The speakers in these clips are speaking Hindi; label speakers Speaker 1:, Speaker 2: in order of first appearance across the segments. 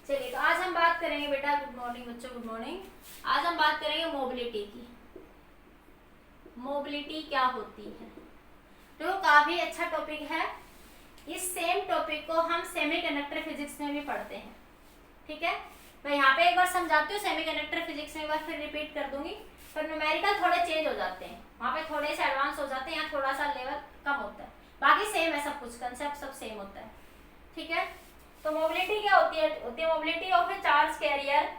Speaker 1: चलिए, तो आज हम बात करेंगे बेटा, गुड मॉर्निंग बच्चों, गुड मॉर्निंग। आज हम बात करेंगे मोबिलिटी की। मोबिलिटी क्या होती है? तो काफी अच्छा टॉपिक है। इस सेम टॉपिक को हम सेमीकंडक्टर फिजिक्स में भी पढ़ते हैं, ठीक है। मैं यहाँ पे एक बार समझाती हूँ, सेमीकंडक्टर फिजिक्स में एक बार फिर रिपीट कर दूंगी, पर न्यूमेरिकल थोड़े चेंज हो जाते हैं, वहाँ पे थोड़े से एडवांस हो जाते हैं, यहाँ थोड़ा सा लेवल कम होता है, बाकी सेम है, सब कुछ कंसेप्ट सब सेम होता है, ठीक है। तो मोबिलिटी क्या होती है? Mobility of A charge carrier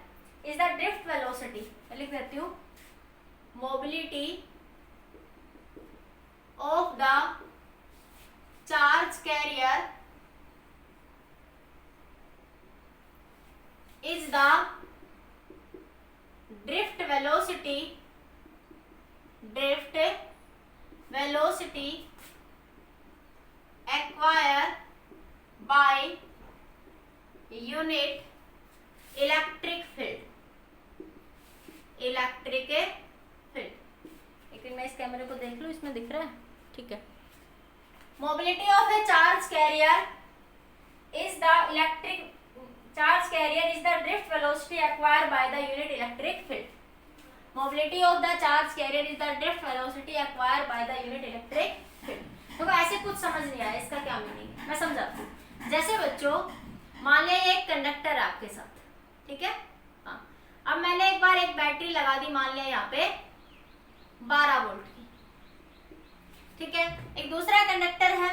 Speaker 1: is the drift velocity. मैं लिख देती हूँ, mobility of the charge career is the drift velocity acquire by unit electric field. एक मिनट, मैं इस कैमरे को देख लूं, इसमें दिख रहा है? ठीक है। Mobility of A charge carrier is the drift velocity acquired by the unit electric field. Mobility of the charge career is the drift velocity acquired by the unit electric field. तो ऐसे कुछ समझ नहीं आया, इसका क्या मीनिंग है मैं समझाती हूँ। जैसे बच्चों, मान लिया एक कंडक्टर है आपके साथ, ठीक है। हाँ, अब मैंने एक बार एक बैटरी लगा दी, मान लिया यहाँ पे 12 वोल्ट की, ठीक है। एक दूसरा कंडक्टर है,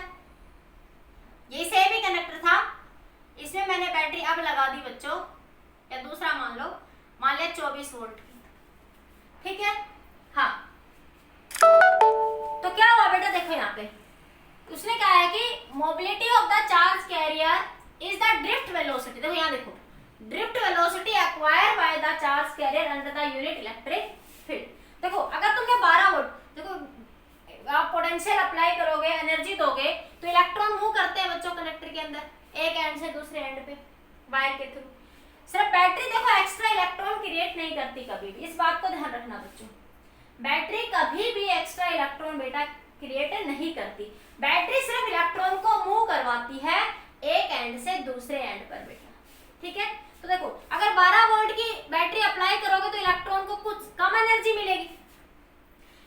Speaker 1: ये सेम ही कंडक्टर था, इसमें मैंने बैटरी अब लगा दी बच्चों, या दूसरा मान लिया 24 वोल्ट की, ठीक है। हाँ, तो क्या हुआ बेटा? देखो यहाँ पे उसने कहा है कि mobility of the charge career is the drift velocity. देखो यहाँ देखो, drift velocity acquired by the charge career under the unit electric field. देखो अगर तुमने 12 वोल्ट, देखो आप पोटेंशियल अप्लाई करोगे, एनर्जी दोगे, तो इलेक्ट्रॉन मूव करते हैं बच्चों कंडक्टर के अंदर, एक एंड से दूसरे एंड पे वायर के थ्रू। सिर्फ बैटरी देखो एक्स्ट्रा इलेक्ट्रॉन क्रिएट नहीं करती कभी भी, इस बात को ध्यान रखना बच्चों। बैटरी कभी भी एक्स्ट्रा इलेक्ट्रॉन बेटा क्रिएट नहीं करती, बैटरी सिर्फ इलेक्ट्रॉन को मूव करवाती है एक एंड से दूसरे एंड पर बेटा, ठीक है। तो देखो अगर 12 वोल्ट की बैटरी अप्लाई करोगे तो इलेक्ट्रॉन को कुछ कम एनर्जी मिलेगी,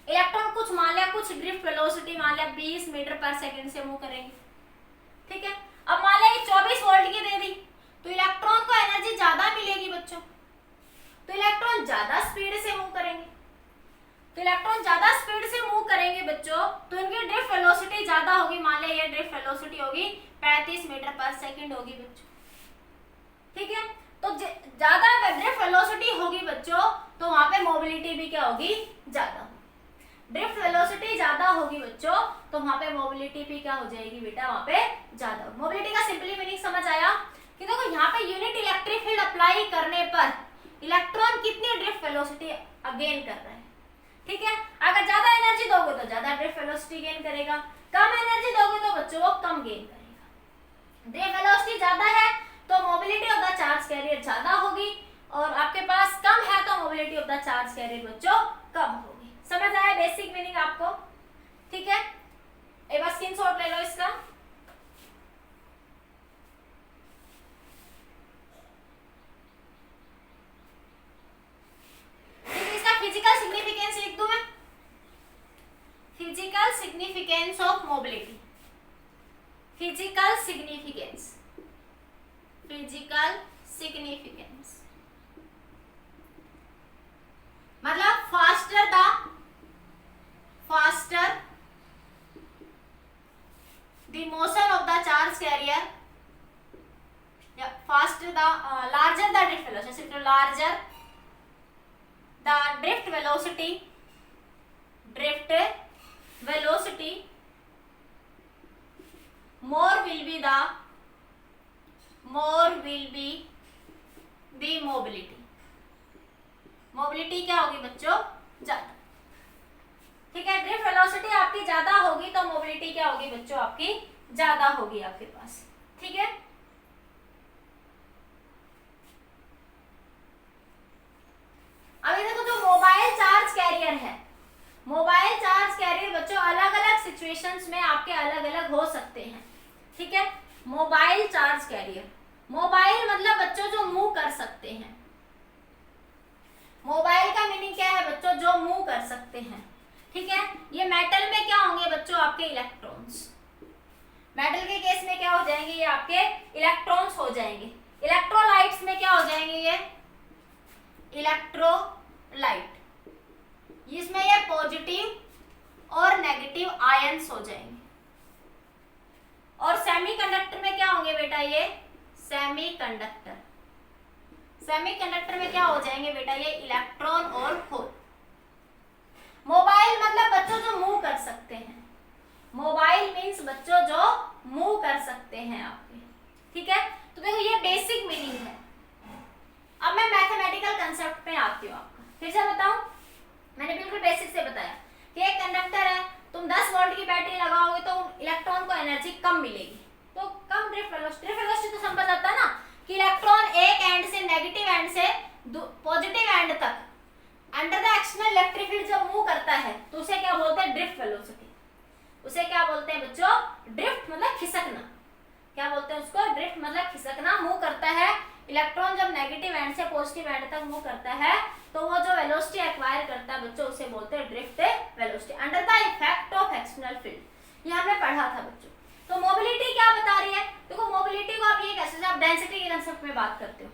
Speaker 1: इलेक्ट्रॉन कुछ मान लिया, कुछ ड्रिफ्ट वेलोसिटी मान लिया 20 मीटर पर सेकंड से मूव करेंगे, ठीक है। अब मान लिया 24 वोल्ट की दे दी, तो इलेक्ट्रॉन को एनर्जी ज्यादा मिलेगी बच्चों, तो इलेक्ट्रॉन ज्यादा स्पीड से मूव करेंगे, तो इलेक्ट्रॉन ज्यादा स्पीड से मूव करेंगे बच्चों, तो इनकी ड्रिफ्ट वेलोसिटी ज्यादा होगी। मान लिया ये ड्रिफ्ट वेलोसिटी होगी 35 मीटर पर सेकंड होगी बच्चों, ठीक है। तो ज्यादा ड्रिफ्ट वेलोसिटी होगी बच्चों, तो वहां पे मोबिलिटी भी क्या होगी? ज्यादा। ड्रिफ्ट वेलोसिटी ज्यादा होगी बच्चों, तो वहां पे मोबिलिटी भी क्या हो जाएगी बेटा? वहां पे ज्यादा। मोबिलिटी का सिंपली मीनिंग समझ आया कि देखो यहाँ पे यूनिट इलेक्ट्रिक फील्ड अप्लाई करने पर इलेक्ट्रॉन कितनी ड्रिफ्ट वेलोसिटी गेन कर रहा है, ठीक है। अगर ज्यादा एनर्जी दोगे तो ज्यादा ड्रिफ्ट वेलोसिटी गेन करेगा, कम एनर्जी दोगे तो बच्चों वो कम गेन करेगा। ड्रिफ्ट वेलोसिटी ज्यादा है तो mobility of the charge career ज्यादा होगी, और आपके पास कम है तो mobility of the charge career बच्चों कम होगी। समझ आया बेसिक मीनिंग आपको? ठीक है, एक बार स्क्रीनशॉट ले लो इसका। फिजिकल सिग्निफिकेंस लिख दूं मैं, physical significance of mobility. Physical significance मतलब faster the motion of the charge carrier, या faster the larger the drift velocity, larger the drift velocity more will be the mobility। Mobility क्या होगी बच्चों? ज्यादा, ठीक है। ड्रिफ्ट वेलोसिटी आपकी ज्यादा होगी तो मोबिलिटी क्या होगी बच्चों? आपकी ज्यादा होगी आपके पास, ठीक है। अभी देखो जो मोबाइल चार्ज कैरियर है, मोबाइल चार्ज कैरियर बच्चों अलग अलग सिचुएशंस में आपके अलग अलग हो सकते हैं, ठीक है। मोबाइल चार्ज कैरियर, मोबाइल मतलब बच्चों जो मूव कर सकते हैं। मोबाइल का मीनिंग क्या है बच्चों? जो मूव कर सकते हैं। ठीक है, ये मेटल में क्या होंगे बच्चों? आपके इलेक्ट्रॉन्स। मेटल के केस में क्या हो जाएंगे? ये आपके इलेक्ट्रॉन्स हो जाएंगे। इलेक्ट्रोलाइट्स में क्या हो जाएंगे? ये इलेक्ट्रोलाइट, इसमें ये पॉजिटिव और नेगेटिव आयंस हो जाएंगे। और सेमीकंडक्टर में क्या होंगे बेटा? ये सेमीकंडक्टर। सेमीकंडक्टर में क्या हो जाएंगे बेटा? ये इलेक्ट्रॉन और होल। मोबाइल मतलब बच्चों जो मूव कर सकते हैं। मोबाइल मींस बच्चों जो मूव कर सकते हैं आपके। ठीक है, तो देखो ये बेसिक मीनिंग है। अब मैं मैथमेटिकल कंसेप्ट पे आती हूँ आपका। फिर से बताऊं, मैंने बिल्कुल बेसिक से बताया कि एक कंडक्टर है, तुम 10 वोल्ट की बैटरी लगाओगे तो इलेक्ट्रॉन को एनर्जी कम मिलेगी, तो कम ड्रिफ्ट वेलोसिटी। ड्रिफ्ट वेलोसिटी तो समझ आता है ना कि इलेक्ट्रॉन एक एंड से नेगेटिव एंड से पॉजिटिव एंड तक under the external electric field जब मूव करता है तो उसे क्या बोलते हैं? Drift velocity. उसे क्या बोलते हैं बच्चों? ड्रिफ्ट मतलब खिसकना। क्या बोलते हैं उसको? ड्रिफ्ट मतलब खिसकना। मूव करता है इलेक्ट्रॉन जब नेगेटिव एंड से पॉजिटिव एंड तक मूव करता है तो वो जो वेलोसिटी एक्वायर करता है बच्चों उसे बोलते हैं drift velocity under the effect of external field. ये हमने पढ़ा था बच्चों। तो मोबिलिटी क्या बता रही है? देखो मोबिलिटी को आप ये कह सकते हैं, आप डेंसिटी के कंसेप्ट में बात करते हो।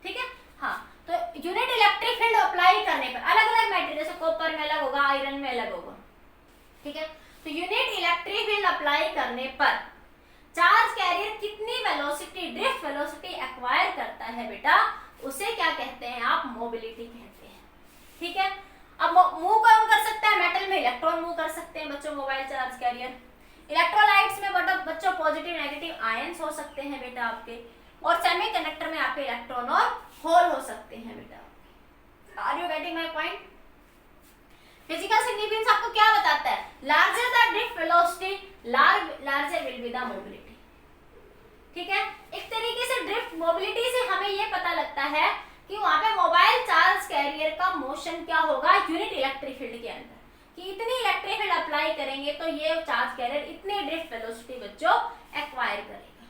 Speaker 1: ठीक है, हाँ, तो यूनिट इलेक्ट्रिक फील्ड अप्लाई करने पर अलग अलग मटेरियल, जैसे कॉपर में अलग होगा, आयरन में अलग होगा। ठीक है, तो यूनिट इलेक्ट्रिक फील्ड अप्लाई करने पर चार्ज कैरियर कितनी वेलोसिटी, ड्रिफ्ट वेलोसिटी एक्वायर करता है बेटा, उसे क्या कहते हैं आप? मोबिलिटी कहते हैं। ठीक है, अब मूव कौन कर सकता है? मेटल में इलेक्ट्रॉन मूव कर सकते हैं बच्चों, मोबाइल चार्ज कैरियर। इलेक्ट्रोलाइट्स में बच्चों पॉजिटिव नेगेटिव आयंस हो सकते हैं बेटा आपके। और सेमीकंडक्टर में आपके इलेक्ट्रॉन और होल हो सकते हैं बेटा। Are you getting my point? Physical significance आपको क्या बताता है? Larger the drift velocity, larger will be the mobility. ठीक है, एक तरीके से ड्रिफ्ट मोबिलिटी से हमें ये पता लगता है कि वहां पे मोबाइल चार्ज कैरियर का मोशन क्या होगा यूनिट इलेक्ट्रिक फील्ड के अंदर, कि इतनी इलेक्ट्रिक फील्ड अप्लाई करेंगे तो ये चार्ज कैरियर इतनी ड्रिफ्ट वेलोसिटी बच्चों एक्वायर करेगा।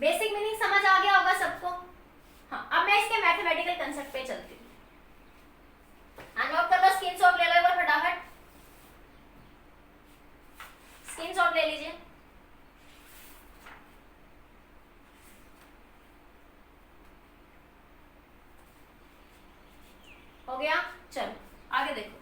Speaker 1: बेसिक मीनिंग समझ आ गया होगा सबको? हाँ, अब मैं इसके मैथमेटिकल कंसेप्ट पे चलती हूँ। नोट कर लो, स्क्रीनशॉट ले लो एक बार फटाफट। स्क्रीनशॉट ले लीजिए। हो गया? चलो आगे देखो।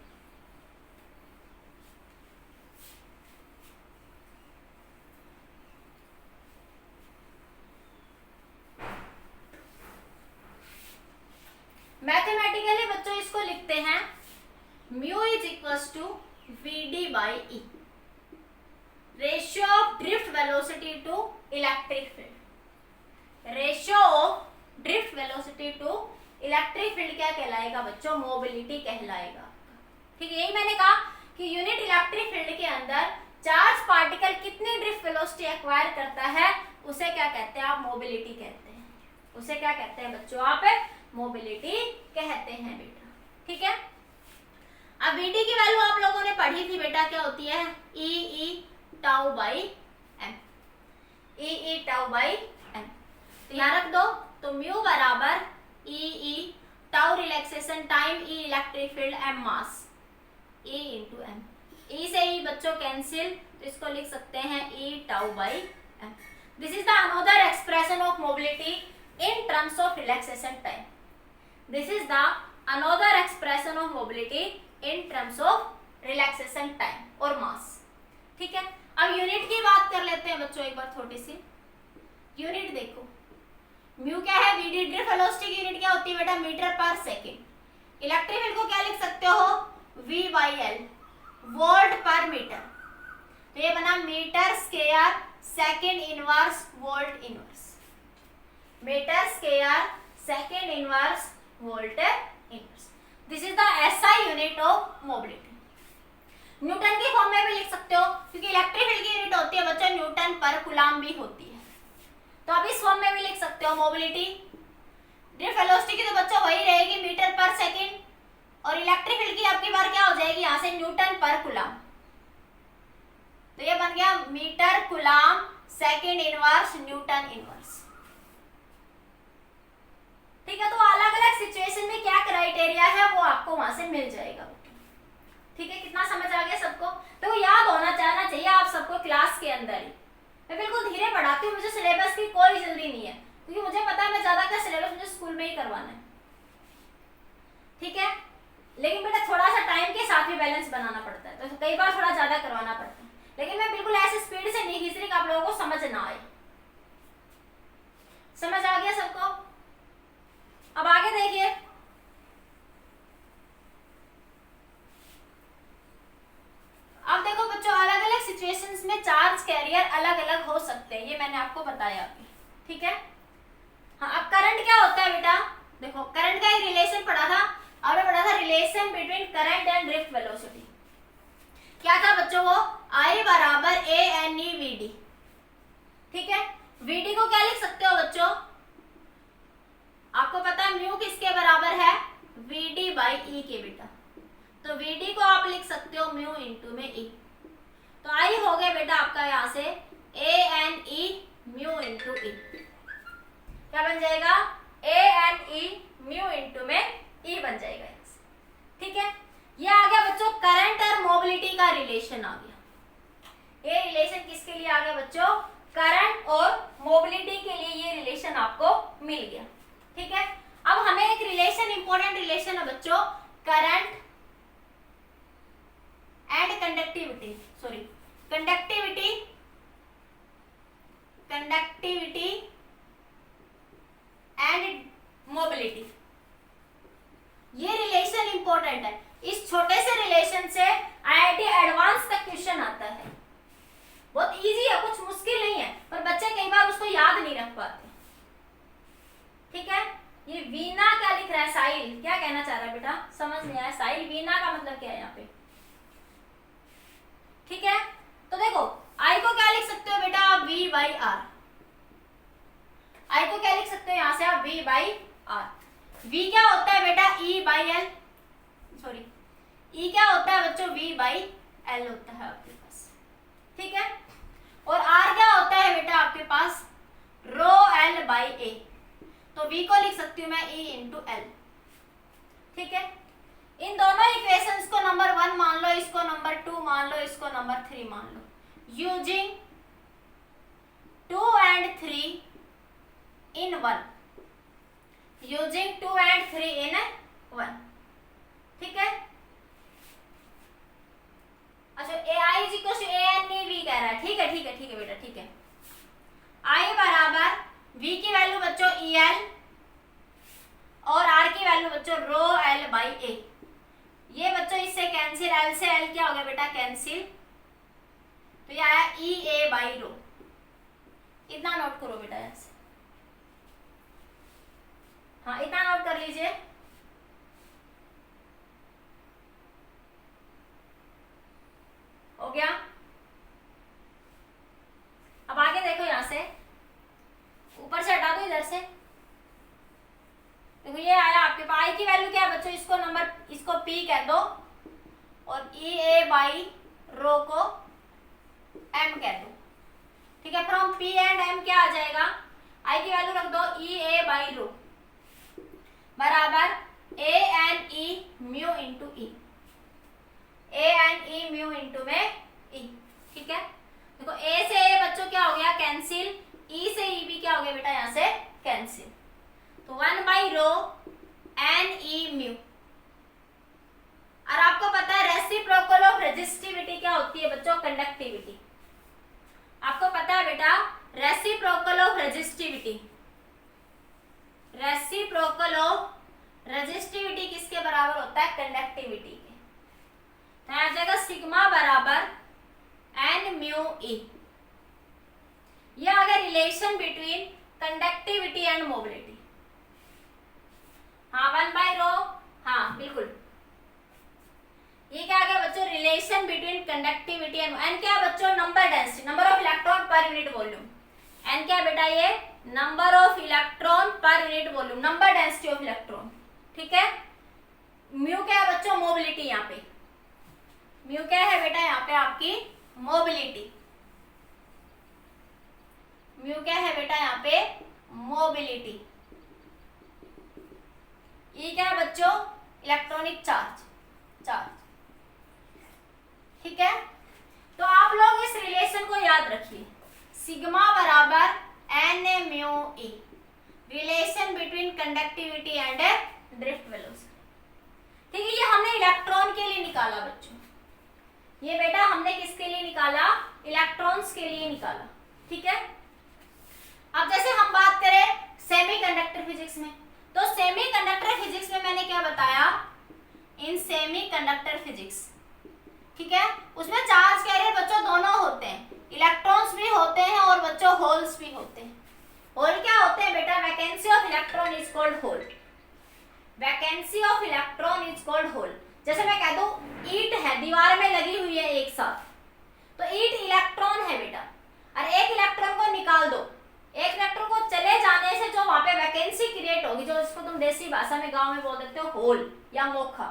Speaker 1: मैथमेटिकली बच्चों इसको लिखते हैं mu is equals to v by e, ratio of drift velocity to electric field. Ratio of drift velocity to electric field क्या कहलाएगा बच्चों? मोबिलिटी कहलाएगा। ठीक है, यही मैंने कहा कि यूनिट इलेक्ट्रिक फील्ड के अंदर चार्ज पार्टिकल कितनी ड्रिफ्ट वेलोसिटी एक्वायर करता है उसे क्या कहते हैं आप? मोबिलिटी कहते हैं। उसे क्या कहते हैं बच्चों आप? मोबिलिटी कहते हैं बेटा। ठीक है, अब वीटी की वैल्यू आप लोगों ने पढ़ी थी बेटा, क्या होती है? E tau by m. E tau by m, तो यहाँ रख दो। तो म्यू बराबर e tau relaxation time, e electric field, m mass, e into m. E से ई बच्चों कैंसिल, तो इसको लिख सकते हैं e tau by m. This is the another expression of mobility in terms of relaxation time. This is the another expression of mobility in terms of relaxation time और mass. ठीक है, अब यूनिट की बात कर लेते हैं बच्चों एक बार थोड़ी सी। यूनिट देखो, म्यू क्या है? वीडी ड्रिफ्ट वेलोसिटी की यूनिट क्या होती है बेटा? मीटर पर सेकेंड। इलेक्ट्रिक फील्ड को क्या लिख सकते हो? V by l, volt per metre. तो ये बना metre square second inverse volt inverse. Metre square second inverse volt inverse. This is the SI unit of mobility. Newton की फॉर्म में भी लिख सकते हो क्योंकि इलेक्ट्रिक फील्ड की यूनिट होती है बच्चों न्यूटन पर कूलम भी होती है, तो आप इस फॉर्म में भी लिख सकते हो मोबिलिटी। ड्रिफ्ट वेलोसिटी की तो बच्चों वही रहेगी मीटर पर सेकेंड, और इलेक्ट्रिक फील्ड की आपकी बार क्या हो जाएगी यहाँ से? न्यूटन पर कूलम। तो ये बन गया metre coulomb second inverse, newton inverse. ठीक है, तो अलग अलग सिचुएशन में क्या क्राइटेरिया है वो आपको वहां से मिल जाएगा। ठीक है, कितना समझ आ गया सबको? तो याद होना चाहना चाहिए आप सबको क्लास के अंदर ही। मैं बिल्कुल धीरे पढ़ाती हूँ, मुझे सिलेबस की कोई जल्दी नहीं है, क्योंकि मुझे पता है मैं ज्यादा का सिलेबस मुझे स्कूल में ही करवाना है। ठीक है, लेकिन बेटा थोड़ा सा टाइम के साथ भी बैलेंस बनाना पड़ता है, तो कई बार थोड़ा ज्यादा करवाना पड़ता है, लेकिन मैं बिल्कुल ऐसे स्पीड से नहीं खींच रही कि आप लोगों को समझ ना आए। समझ आ गया सबको? अब आगे देखिए, अब देखो बच्चों, अलग अलग सिचुएशंस में चार्ज कैरियर अलग अलग हो सकते हैं, ये मैंने आपको बताया अभी। ठीक है, हाँ, अब करंट क्या होता है बेटा? देखो, करंट का एक रिलेशन पढ़ा था, आपने पढ़ा था relation between current and drift velocity. क्या था बच्चों वो? I बराबर ए एन ई वी डी। ठीक है, वीडी को क्या लिख सकते हो बच्चों? आपको पता है म्यू किसके बराबर है? वीडी बाई ई के बेटा। तो वीडी को आप लिख सकते हो म्यू इंटू में ई। तो आई हो गया बेटा आपका यहां से ए एन ई म्यू इंटू ई। क्या बन जाएगा? ए एन ई म्यू इंटू में ई बन जाएगा। ठीक है, ये आ गया बच्चों करंट और मोबिलिटी का रिलेशन आ गया। ये रिलेशन किसके लिए आ गया बच्चों? करंट और मोबिलिटी के लिए ये रिलेशन आपको मिल गया। ठीक है, अब हमें एक रिलेशन, इंपॉर्टेंट रिलेशन है बच्चों, current and conductivity, sorry conductivity and mobility. ये रिलेशन इंपॉर्टेंट है। इस छोटे से रिलेशन से आईआईटी एडवांस तक क्वेश्चन आता है। बहुत इजी है, कुछ मुश्किल नहीं है, पर बच्चे कई बार उसको याद नहीं रख पाते। ठीक है, ये वीना क्या लिख रहा है? साहिल क्या कहना चाह रहा है बेटा? समझ नहीं आया। साहिल, वीना का मतलब क्या है यहाँ पे? ठीक है, तो देखो आई को क्या लिख सकते हो बेटा आप? We by are. आई को क्या लिख सकते हो यहां से आप? We by are. वी क्या होता है बेटा? ई बाई एल, सॉरी ई क्या होता है बच्चों? वी बाई एल होता है आपके पास। ठीक है, और आर क्या होता है बेटा आपके पास? रो एल बाई ए। तो वी को लिख सकती हूँ मैं ई इंटू एल। ठीक है, इन दोनों इक्वेशंस को नंबर 1 मान लो, इसको नंबर 2 मान लो, इसको नंबर 3 मान लो, using 2 and 3 in 1, using 2 and 3 in 1। ठीक है, अच्छा A I is equal to A N E V कह रहा है। ठीक है ठीक है ठीक है बेटा, ठीक है। आई बराबर वी की वैल्यू बच्चों ई एल और आर की वैल्यू बच्चों रो एल बाई ए। ये बच्चों इससे कैंसिल, एल से एल क्या हो गया बेटा? कैंसिल। तो ये आया ई ए बाई रो। इतना नोट करो बेटा यहां से, हाँ इतना नोट कर लीजिए। हो गया। अब आगे देखो, यहां से ऊपर से हटा दो, इधर से देखो ये आया आपके पास। आई की वैल्यू क्या है बच्चों? इसको नंबर, इसको पी कह दो और ई ए बाई रो को एम कह दो। ठीक है, फ्रॉम पी एंड एम क्या आ जाएगा? आई की वैल्यू रख दो ई ए बाई रो बराबर ए एन ई म्यू इंटू ई। ए एन ई म्यू इंटू में ई। ठीक है, देखो ए से ए बच्चों क्या हो गया? कैंसिल। ई से ई भी क्या हो गया बेटा? यहां से कैंसिल। तो 1 by rho n e mu. और आपको पता है रेसिप्रोकल ऑफ रेजिस्टिविटी क्या होती है बच्चों? कंडक्टिविटी। आपको पता है बेटा reciprocal of resistivity, reciprocal of resistivity किसके बराबर होता है? कंडक्टिविटी के। तो आ जाएगा सिग्मा बराबर एन म्यू ई। ये आ गया relation between conductivity and mobility. हाँ 1 बाई रो, हाँ बिल्कुल। ये क्या आ गया बच्चों? रिलेशन बिटवीन कंडक्टिविटी एंड क्या बच्चों? Number density, number of electron per unit volume. N क्या बेटा? ये number of electron per unit volume, number density of electron. ठीक है, म्यू क्या है बच्चों? मोबिलिटी। यहाँ पे म्यू क्या है बेटा? यहाँ पे आपकी मोबिलिटी। म्यू क्या है बेटा यहाँ पे, मोबिलिटी। ई क्या है बच्चों, इलेक्ट्रॉनिक चार्ज। ठीक है, तो आप लोग इस रिलेशन को याद रखिए, सिग्मा बराबर n mu e, relation between conductivity and drift velocity. ठीक है, ये हमने इलेक्ट्रॉन के लिए निकाला बच्चों, ये बेटा हमने किसके लिए निकाला, इलेक्ट्रॉन्स के लिए निकाला। ठीक है, अब जैसे हम बात करें सेमीकंडक्टर फिजिक्स में, तो सेमीकंडक्टर फिजिक्स में मैंने क्या बताया, इन सेमीकंडक्टर फिजिक्स, ठीक है, उसमें चार्ज कैरियर बच्चों दोनों होते हैं, इलेक्ट्रॉन्स भी होते हैं और बच्चों होल्स भी होते हैं। होल क्या होते हैं बेटा, vacancy of electron is called hole, vacancy of electron is called hole. जैसे मैं कह दूं ईंट है, दीवार में लगी हुई है एक साथ, तो ईंट इलेक्ट्रॉन है बेटा, और एक इलेक्ट्रॉन को निकाल दो, एक इलेक्ट्रॉन को चले जाने से जो वहां पे वैकेंसी क्रिएट होगी, जो इसको तुम देसी भाषा में गांव में बोल देते हो होल या मोखा।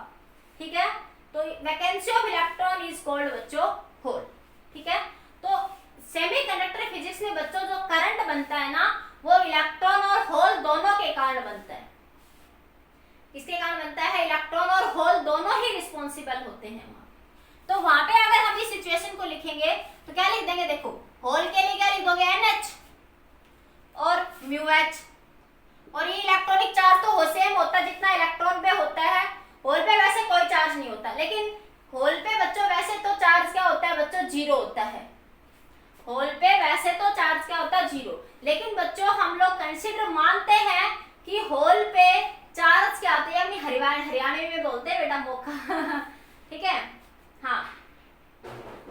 Speaker 1: ठीक है, तो vacancy of electron is called बच्चों होल। ठीक है, तो सेमीकंडक्टर फिजिक्स में बच्चों जो करंट बनता है ना, वो इलेक्ट्रॉन और होल दोनों के कारण बनता है। किसके कारण बनता है, इलेक्ट्रॉन और होल दोनों ही रिस्पॉन्सिबल होते हैं वहां। तो वहां पे अगर हम इस सिचुएशन को लिखेंगे तो क्या लिख देंगे, देखो होल के लिए क्या लिख दोगे, NH और म्यू H, और ये इलेक्ट्रॉनिक चार्ज तो सेम होता है जितना इलेक्ट्रॉन पे होता है, होल पे वैसे कोई चार्ज नहीं होता, लेकिन होल पे बच्चों वैसे तो चार्ज क्या होता है बच्चों, जीरो होता है। होल पे वैसे तो चार्ज क्या होता है, जीरो, लेकिन बच्चों हम लोग कंसीडर मानते हैं कि होल पे चार्ज क्या होता है, अपनी हरियाणवी में बोलते हैं बेटा मोखा। ठीक है, हाँ,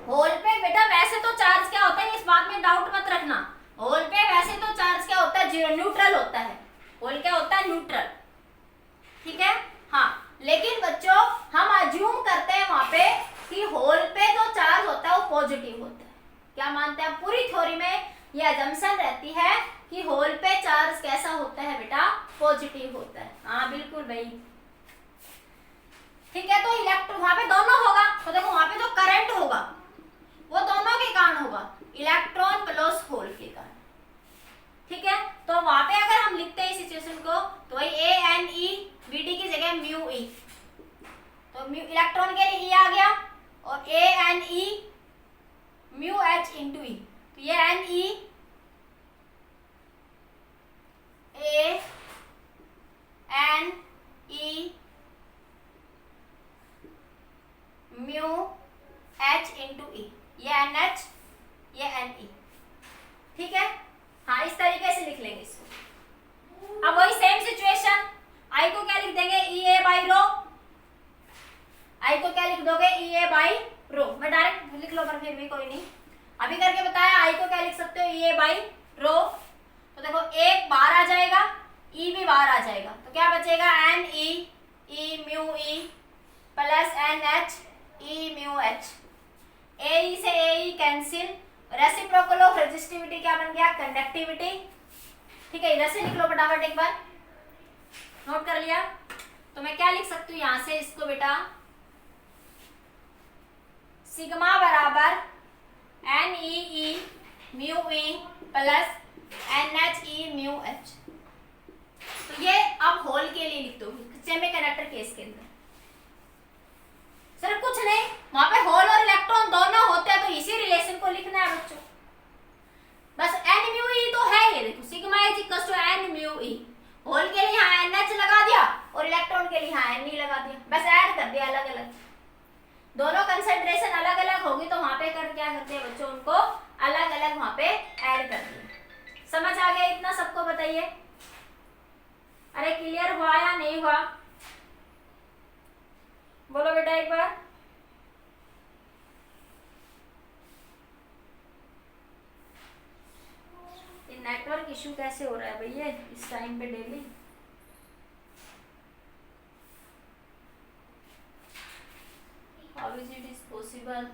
Speaker 1: होल पे बेटा वैसे तो चार्ज क्या होता है, इस बात में डाउट मत रखना, होल पे वैसे तो चार्ज क्या होता है, जीरो, न्यूट्रल होता है, होल क्या होता है, न्यूट्रल। ठीक है, हाँ, लेकिन बच्चों हम अज्यूम करते हैं वहां पे कि होल पे जो चार्ज होता है वो पॉजिटिव होता है। क्या मानते हैं, पूरी थ्योरी में ये अजम्पशन रहती है कि होल पे चार्ज कैसा होता है बेटा, पॉजिटिव होता है। हाँ बिल्कुल भाई। ठीक है, तो इलेक्ट्रॉन वहां पे दोनों होगा, तो देखो वहां पे जो करंट होगा वो दोनों के कारण होगा, इलेक्ट्रॉन प्लस होल के कारण। ठीक है, तो वहां पे अगर हम लिखते हैं इस सिचुएशन को, तो वही ANE BD की जगह म्यू E, तो म्यू इलेक्ट्रॉन के लिए E आ गया, और ANE mu H into E, तो ये NE ANE mu H into E, ये NH ये NE। ठीक है, हाँ, इस तरीके से लिख लेंगे इसको। अब वही सेम सिचुएशन, I को क्या लिख देंगे, EA बाई रो, I को क्या लिख दोगे, EA बाई रो, मैं डायरेक्ट लिख लो पर फिर भी कोई नहीं, अभी करके बताया। I को क्या लिख सकते हो, EA बाई रो, तो देखो एक बाहर आ जाएगा, E भी बाहर आ जाएगा, तो क्या बचेगा, NE E mu E plus NH E mu H, AE से AE cancel, reciprocal of resistivity क्या बन गया, कंडक्टिविटी। ठीक है, इधर से लिख लो फटाफट, एक बार नोट कर लिया, तो मैं क्या लिख सकती हूँ यहां से इसको बेटा, सिग्मा बराबर NEE mu E plus NHE mu H। तो ये अब होल के लिए लिख दो, सेमीकंडक्टर केस के अंदर सिर्फ कुछ नहीं, वहां पे होल और इलेक्ट्रॉन दोनों होते हैं, तो इसी रिलेशन को लिखना है बच्चों, बस N म्यू E तो है, ये देखो sigma is equal to N mu E, hole के लिए यहाँ NH लगा दिया और इलेक्ट्रॉन के लिए यहाँ Ne लगा दिया, बस ऐड कर दिया अलग अलग, दोनों कंसंट्रेशन अलग अलग होगी, तो वहां पे कर क्या करते हैं बच्चों, उनको अलग अलग वहां पे ऐड कर दिया। समझ आ गया इतना सबको, बताइए, अरे क्लियर हुआ या नहीं हुआ, बोलो बेटा एक बार। ये नेटवर्क इशू कैसे हो रहा है भैया इस टाइम पे daily, how is it is possible.